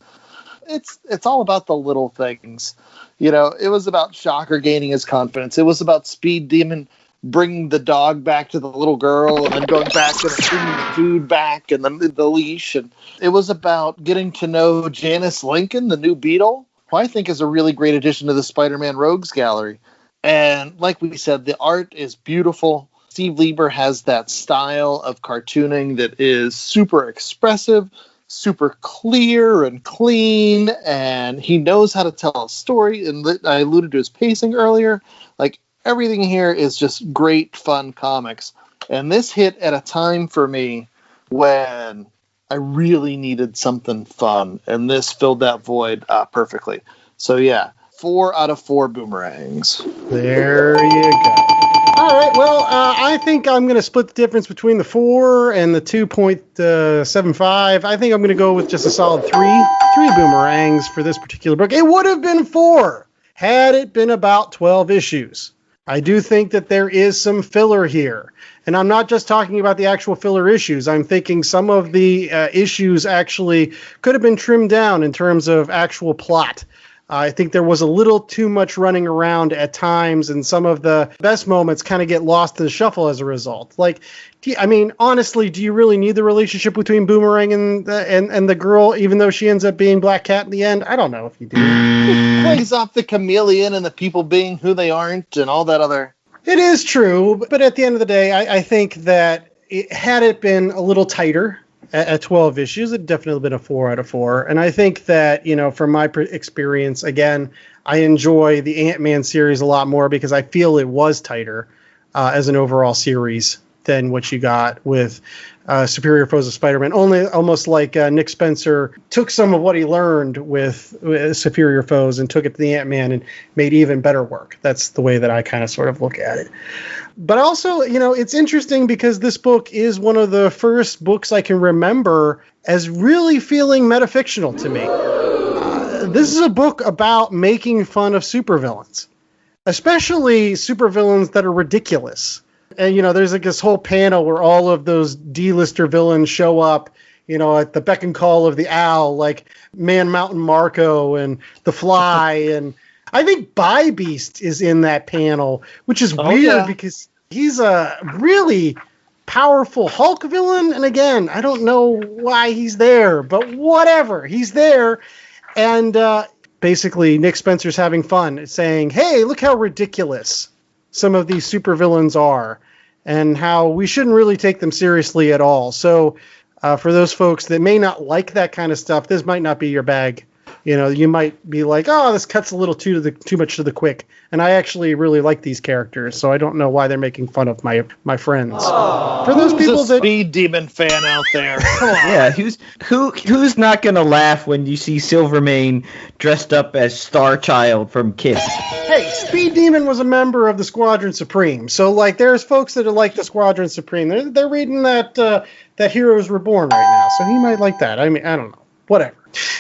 Speaker 3: It's all about the little things. It was about Shocker gaining his confidence. It was about Speed Demon bringing the dog back to the little girl and then going back and bringing the food back and then the leash. And it was about getting to know Janice Lincoln, the new Beetle, who I think is a really great addition to the Spider-Man Rogues Gallery. And like we said, the art is beautiful. Steve Lieber has that style of cartooning that is super expressive, super clear and clean, and he knows how to tell a story. And I alluded to his pacing earlier. Like, everything here is just great, fun comics. And this hit at a time for me when I really needed something fun, and this filled that void perfectly. So yeah, 4 out of 4 boomerangs.
Speaker 4: There you go. All right, well, I think I'm going to split the difference between the 4 and the 2.75. I think I'm going to go with just a solid 3 boomerangs for this particular book. It would have been 4 had it been about 12 issues. I do think that there is some filler here. And I'm not just talking about the actual filler issues. I'm thinking some of the issues actually could have been trimmed down in terms of actual plot. I think there was a little too much running around at times, and some of the best moments kind of get lost in the shuffle as a result. Like, honestly, do you really need the relationship between Boomerang and the girl, even though she ends up being Black Cat in the end? I don't know if you do.
Speaker 3: It plays off the chameleon and the people being who they aren't and all that other.
Speaker 4: It is true, but at the end of the day, I think that had it been a little tighter, at 12 issues, it'd definitely been a 4 out of 4. And I think that, from my experience, again, I enjoy the Ant-Man series a lot more because I feel it was tighter as an overall series than what you got with Superior Foes of Spider-Man. Almost like Nick Spencer took some of what he learned with Superior Foes and took it to the Ant-Man and made even better work. That's the way that I kind of sort of look at it. But also, it's interesting because this book is one of the first books I can remember as really feeling metafictional to me. This is a book about making fun of supervillains, especially supervillains that are ridiculous. And, there's like this whole panel where all of those D-lister villains show up, at the beck and call of the owl, like Man Mountain Marco and The Fly. And I think Bi-Beast is in that panel, which is weird because he's a really powerful Hulk villain. And again, I don't know why he's there, but whatever, he's there. And basically Nick Spencer's having fun saying, hey, look how ridiculous some of these supervillains are and how we shouldn't really take them seriously at all. So for those folks that may not like that kind of stuff, this might not be your bag. You might be like, oh, this cuts a little too much to the quick. And I actually really like these characters, so I don't know why they're making fun of my friends. For those people that
Speaker 3: Speed Demon fan out there, come on.
Speaker 2: Yeah, who's not gonna laugh when you see Silvermane dressed up as Starchild from Kiss?
Speaker 4: Hey, Speed Demon was a member of the Squadron Supreme, so like there's folks that are like the Squadron Supreme. They're reading that Heroes Reborn right now, so he might like that. I mean, I don't know. Whatever.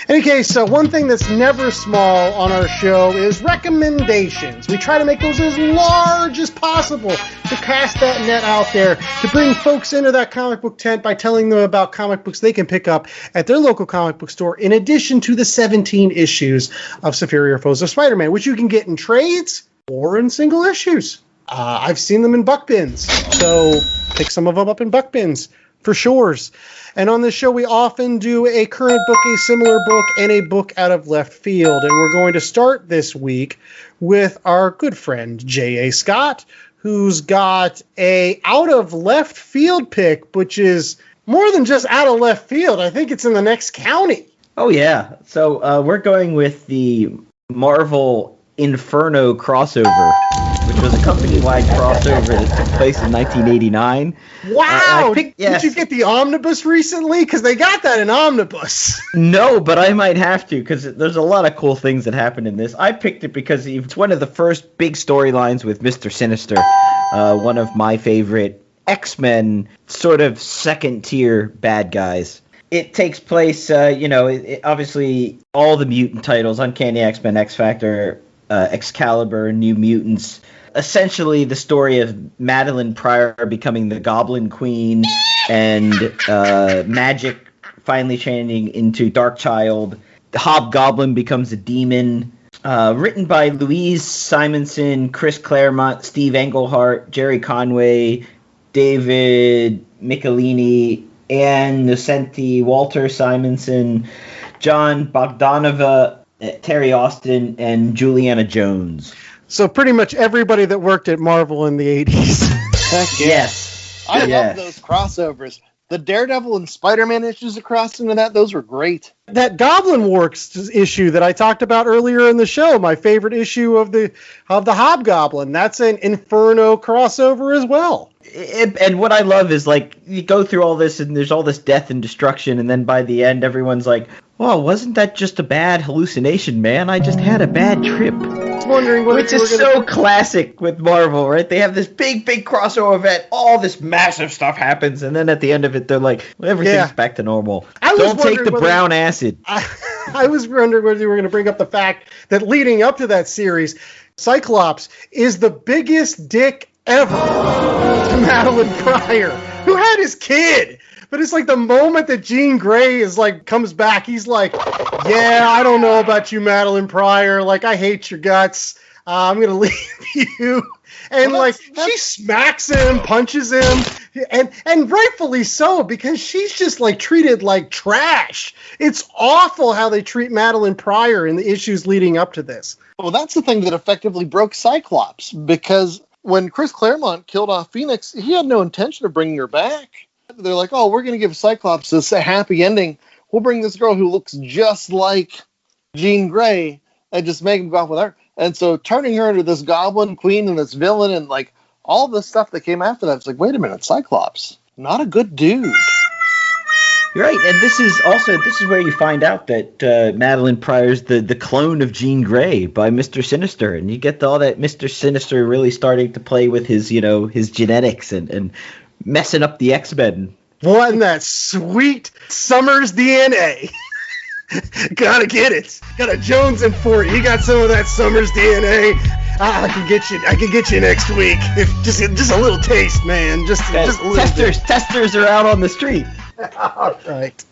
Speaker 4: In any case, one thing that's never small on our show is recommendations. We try to make those as large as possible to cast that net out there, to bring folks into that comic book tent by telling them about comic books they can pick up at their local comic book store, in addition to the 17 issues of Superior Foes of Spider-Man, which you can get in trades or in single issues. I've seen them in buck bins, so pick some of them up in buck bins for shores. And on this show, we often do a current book, a similar book, and a book out of left field. And we're going to start this week with our good friend, J.A. Scott, who's got a out of left field pick, which is more than just out of left field. I think it's in the next county.
Speaker 2: Oh, yeah. So we're going with the Marvel Inferno crossover, which was a company-wide crossover that took place in 1989.
Speaker 4: Wow! Did you get the omnibus recently? Because they got that in omnibus.
Speaker 2: No, but I might have to, because there's a lot of cool things that happen in this. I picked it because it's one of the first big storylines with Mr. Sinister, one of my favorite X-Men sort of second-tier bad guys. It takes place, obviously all the mutant titles, Uncanny X-Men, X-Factor, Excalibur, New Mutants. Essentially the story of Madeline Pryor becoming the Goblin Queen and Magic finally changing into Darkchild. Hobgoblin becomes a demon. Written by Louise Simonson, Chris Claremont, Steve Englehart, Jerry Conway, David Michelini, Ann Nocenti, Walter Simonson, John Bogdanova, Terry Austin, and Juliana Jones.
Speaker 4: So pretty much everybody that worked at Marvel in the 80s.
Speaker 3: Heck yeah.
Speaker 2: Yes.
Speaker 3: I love those crossovers. The Daredevil and Spider-Man issues that crossed into that, those were great.
Speaker 4: That Goblin Works issue that I talked about earlier in the show, my favorite issue of the Hobgoblin, that's an Inferno crossover as well.
Speaker 2: And what I love is, like, you go through all this and there's all this death and destruction, and then by the end everyone's like, oh, wasn't that just a bad hallucination, man? I just had a bad trip.
Speaker 4: Wondering what
Speaker 2: Which is so classic with Marvel, right? They have this big crossover event, all this massive stuff happens, and then at the end of it, they're like, well, everything's back to normal. Don't take the brown acid.
Speaker 4: I was wondering whether you were going to bring up the fact that leading up to that series, Cyclops is the biggest dick ever to Madeline Pryor, who had his kid. But it's like the moment that Jean Grey is like comes back, he's like, yeah, I don't know about you, Madeline Pryor. Like, I hate your guts. I'm going to leave you. And she smacks him, punches him, and rightfully so, because she's just like treated like trash. It's awful how they treat Madeline Pryor in the issues leading up to this.
Speaker 3: Well, that's the thing that effectively broke Cyclops, because when Chris Claremont killed off Phoenix, he had no intention of bringing her back. They're like, oh, we're going to give Cyclops this happy ending. We'll bring this girl who looks just like Jean Grey and just make him go off with her. And so turning her into this Goblin Queen and this villain and like all the stuff that came after that, it's like, wait a minute, Cyclops, not a good dude.
Speaker 2: You're right, and this is where you find out that Madeline Pryor's the clone of Jean Grey by Mr. Sinister, and you get all that Mr. Sinister really starting to play with his genetics and messing up the X-Men.
Speaker 4: Wanting that sweet Summers DNA. Gotta get it. Got a Jones in 40. You got some of that Summers DNA. I can get you next week. If just a little taste, man. Just a little
Speaker 2: testers are out on the street.
Speaker 4: All right.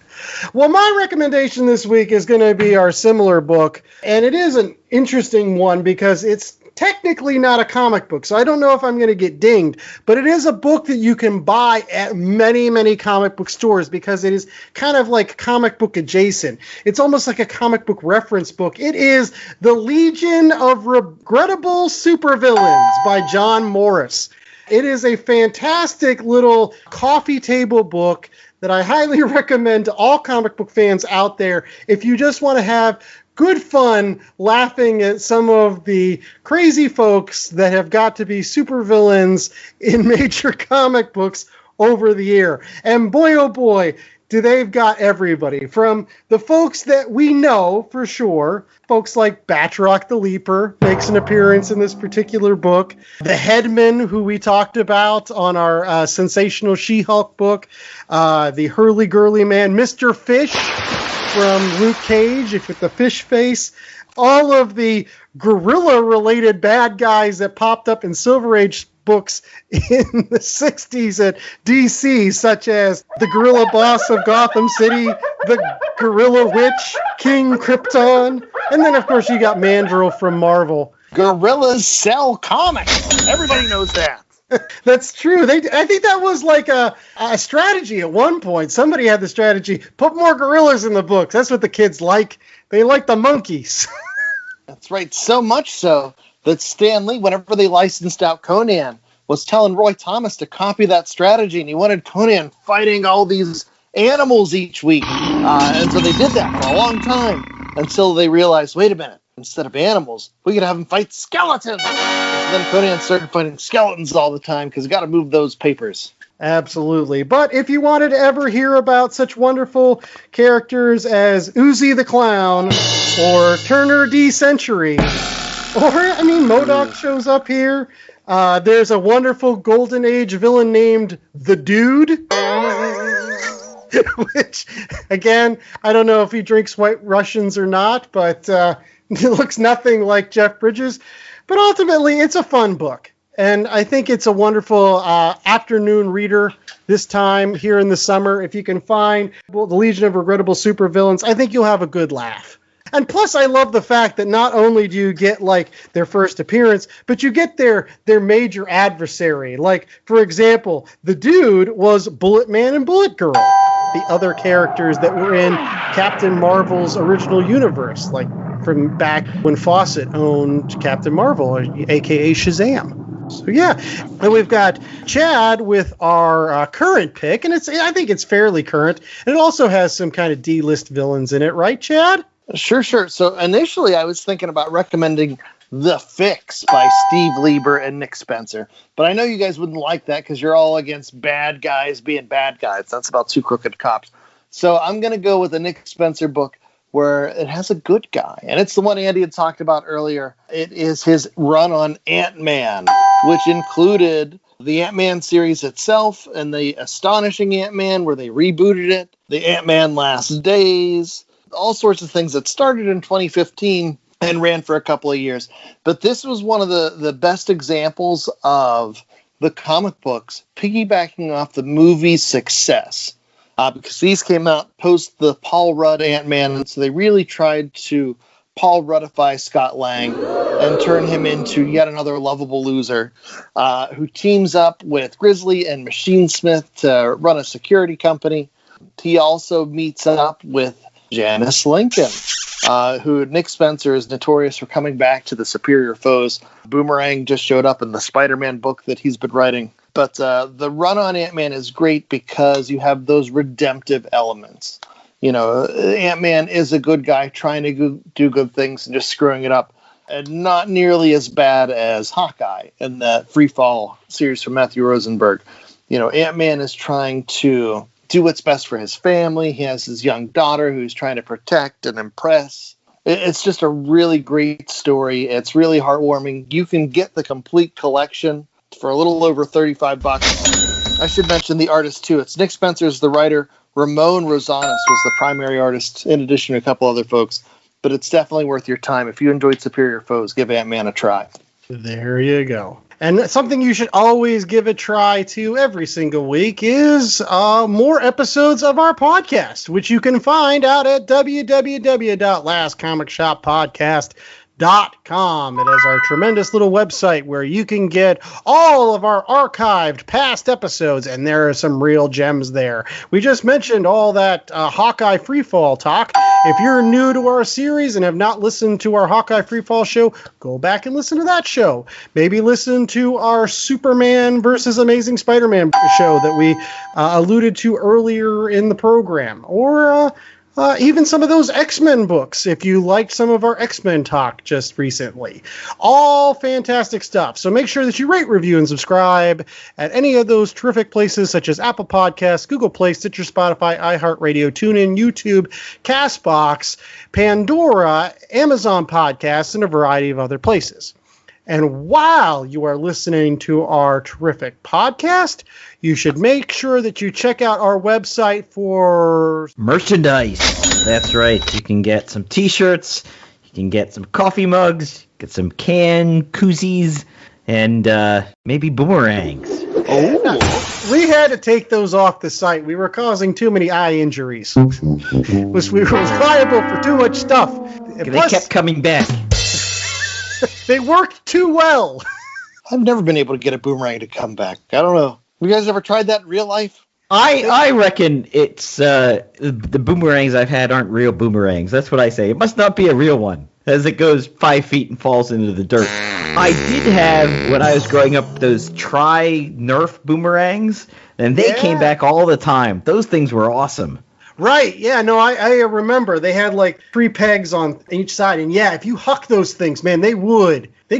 Speaker 4: Well, my recommendation this week is going to be our similar book, and it is an interesting one because it's technically not a comic book, so I don't know if I'm going to get dinged, but it is a book that you can buy at many, many comic book stores because it is kind of like comic book adjacent. It's almost like a comic book reference book. It is The Legion of Regrettable Supervillains by John Morris. It is a fantastic little coffee table book that I highly recommend to all comic book fans out there if you just want to have good fun laughing at some of the crazy folks that have got to be supervillains in major comic books over the year. And boy, oh boy, do they've got everybody. From the folks that we know for sure, folks like Batroc the Leaper makes an appearance in this particular book. The Headman, who we talked about on our sensational She-Hulk book. The Hurly-Gurly Man, Mr. Fish from Luke Cage, with the fish face. All of the gorilla-related bad guys that popped up in Silver Age books in the 60s at DC, such as the Gorilla Boss of Gotham City, the Gorilla Witch, King Krypton, and then, of course, you got Mandrill from Marvel.
Speaker 3: Gorillas sell comics. Everybody knows that.
Speaker 4: That's true. I think that was like a strategy at one point. Somebody had the strategy, put more gorillas in the books. That's what the kids like. They like the monkeys.
Speaker 3: That's right. So much so that Stan Lee, whenever they licensed out Conan, was telling Roy Thomas to copy that strategy, and he wanted Conan fighting all these animals each week. And so they did that for a long time until they realized, wait a minute, instead of animals, we could have him fight skeletons. And so then Conan started fighting skeletons all the time because you got to move those papers.
Speaker 4: Absolutely. But if you wanted to ever hear about such wonderful characters as Uzi the Clown or Turner D. Century, or, MODOK shows up here. There's a wonderful Golden Age villain named The Dude. Which, again, I don't know if he drinks White Russians or not, but he looks nothing like Jeff Bridges. But ultimately, it's a fun book. And I think it's a wonderful afternoon reader this time here in the summer. If you can find the Legion of Regrettable Supervillains, I think you'll have a good laugh. And plus, I love the fact that not only do you get, like, their first appearance, but you get their major adversary. Like, for example, the Dude was Bullet Man and Bullet Girl, the other characters that were in Captain Marvel's original universe, like from back when Fawcett owned Captain Marvel, a.k.a. Shazam. So, yeah, and we've got Chad with our current pick, and I think it's fairly current, and it also has some kind of D-list villains in it, right, Chad?
Speaker 3: Sure. So initially I was thinking about recommending The Fix by Steve Lieber and Nick Spencer. But I know you guys wouldn't like that because you're all against bad guys being bad guys. That's about two crooked cops. So I'm going to go with a Nick Spencer book where it has a good guy. And it's the one Andy had talked about earlier. It is his run on Ant-Man, which included the Ant-Man series itself and the Astonishing Ant-Man where they rebooted it, the Ant-Man Last Days, all sorts of things that started in 2015 and ran for a couple of years. But this was one of the best examples of the comic books piggybacking off the movie's success. Because these came out post the Paul Rudd Ant-Man, and so they really tried to Paul Ruddify Scott Lang and turn him into yet another lovable loser who teams up with Grizzly and Machine Smith to run a security company. He also meets up with Janice Lincoln, who Nick Spencer is notorious for coming back to the superior foes. Boomerang just showed up in the Spider-Man book that he's been writing. But the run on Ant-Man is great because you have those redemptive elements. You know, Ant-Man is a good guy trying to do good things and just screwing it up. And not nearly as bad as Hawkeye in the Free Fall series from Matthew Rosenberg. You know, Ant-Man is trying to do what's best for his family. He has his young daughter who's trying to protect and impress. It's just a really great story. It's really heartwarming. You can get the complete collection for a little over $35. I should mention the artist too. It's Nick Spencer's the writer. Ramon Rosales was the primary artist, in addition to a couple other folks. But it's definitely worth your time. If you enjoyed Superior Foes, give Ant-Man a try.
Speaker 4: There you go. And something you should always give a try to every single week is more episodes of our podcast, which you can find out at www.lastcomicshoppodcast.com. It is our tremendous little website where you can get all of our archived past episodes, and there are some real gems there. We just mentioned all that Hawkeye Freefall talk. If you're new to our series and have not listened to our Hawkeye Freefall show, go back and listen to that show. Maybe listen to our Superman versus Amazing Spider-Man show that we alluded to earlier in the program. Or even some of those X-Men books, if you liked some of our X-Men talk just recently. All fantastic stuff. So make sure that you rate, review, and subscribe at any of those terrific places such as Apple Podcasts, Google Play, Stitcher, Spotify, iHeartRadio, TuneIn, YouTube, CastBox, Pandora, Amazon Podcasts, and a variety of other places. And while you are listening to our terrific podcast, you should make sure that you check out our website for
Speaker 2: merchandise. That's right. You can get some t-shirts, you can get some coffee mugs, get some koozies, and maybe boomerangs.
Speaker 4: Oh, we had to take those off the site. We were causing too many eye injuries. We were liable for too much stuff.
Speaker 2: They kept coming back.
Speaker 4: They worked too well.
Speaker 3: I've never been able to get a boomerang to come back. I don't know. You guys ever tried that in real life?
Speaker 2: I reckon it's the boomerangs I've had aren't real boomerangs. That's what I say. It must not be a real one, as it goes 5 feet and falls into the dirt. I did have, when I was growing up, those Nerf boomerangs, and they came back all the time. Those things were awesome.
Speaker 4: Right, yeah, no, I remember. They had like 3 pegs on each side, and yeah, if you huck those things, man, they'd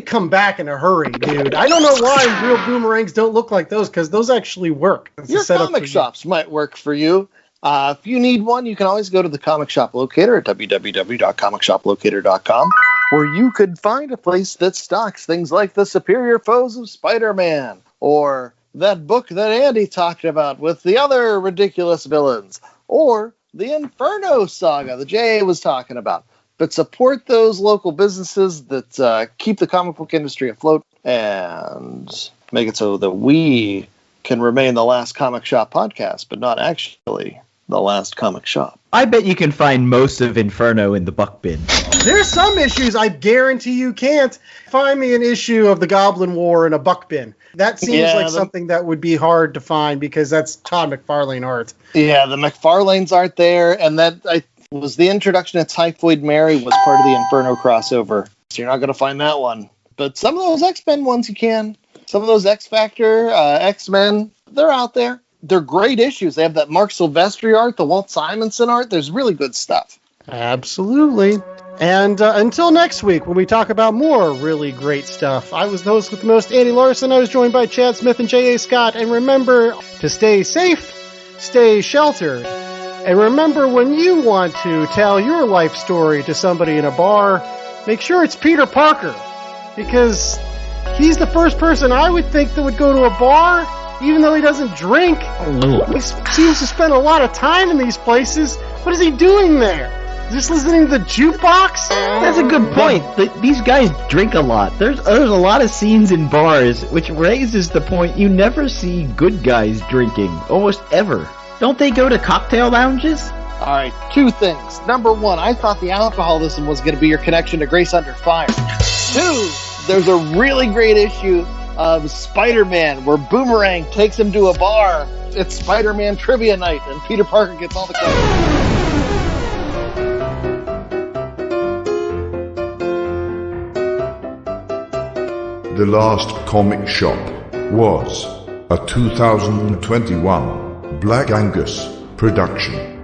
Speaker 4: come back in a hurry, dude. I don't know why real boomerangs don't look like those, because those actually work.
Speaker 3: Your comic shops might work for you. If you need one, you can always go to the Comic Shop Locator at www.comicshoplocator.com, where you could find a place that stocks things like The Superior Foes of Spider-Man, or that book that Andy talked about with the other ridiculous villains, or the Inferno saga that Jay was talking about. But support those local businesses that keep the comic book industry afloat and make it so that we can remain the last comic shop podcast, but not actually the last comic shop.
Speaker 2: I bet you can find most of Inferno in the buck bin.
Speaker 4: There's some issues I guarantee you can't. Find me an issue of the Goblin War in a buck bin. That seems like something that would be hard to find because that's Todd McFarlane art.
Speaker 3: Yeah, the McFarlane's art there, and that was the introduction of Typhoid Mary was part of the Inferno crossover. So you're not going to find that one. But some of those X-Men ones you can. Some of those X-Factor, X-Men, they're out there. They're great issues. They have that Mark Silvestri art, the Walt Simonson art. There's really good stuff.
Speaker 4: Absolutely. And until next week, when we talk about more really great stuff, I was the host with the most, Andy Larson. I was joined by Chad Smith and J.A. Scott. And remember to stay safe, stay sheltered, and remember when you want to tell your life story to somebody in a bar, make sure it's Peter Parker, because he's the first person I would think that would go to a bar, even though he doesn't drink. He seems to spend a lot of time in these places. What is he doing there? Just listening to the jukebox?
Speaker 2: That's a good point. These guys drink a lot. There's a lot of scenes in bars, which raises the point you never see good guys drinking, almost ever. Don't they go to cocktail lounges?
Speaker 3: All right, 2 things. Number 1, I thought the alcoholism was going to be your connection to Grace Under Fire. 2, there's a really great issue of Spider-Man where Boomerang takes him to a bar. It's Spider-Man trivia night, and Peter Parker gets all the credit.
Speaker 1: The Last Comic Shop was a 2021 Black Angus production.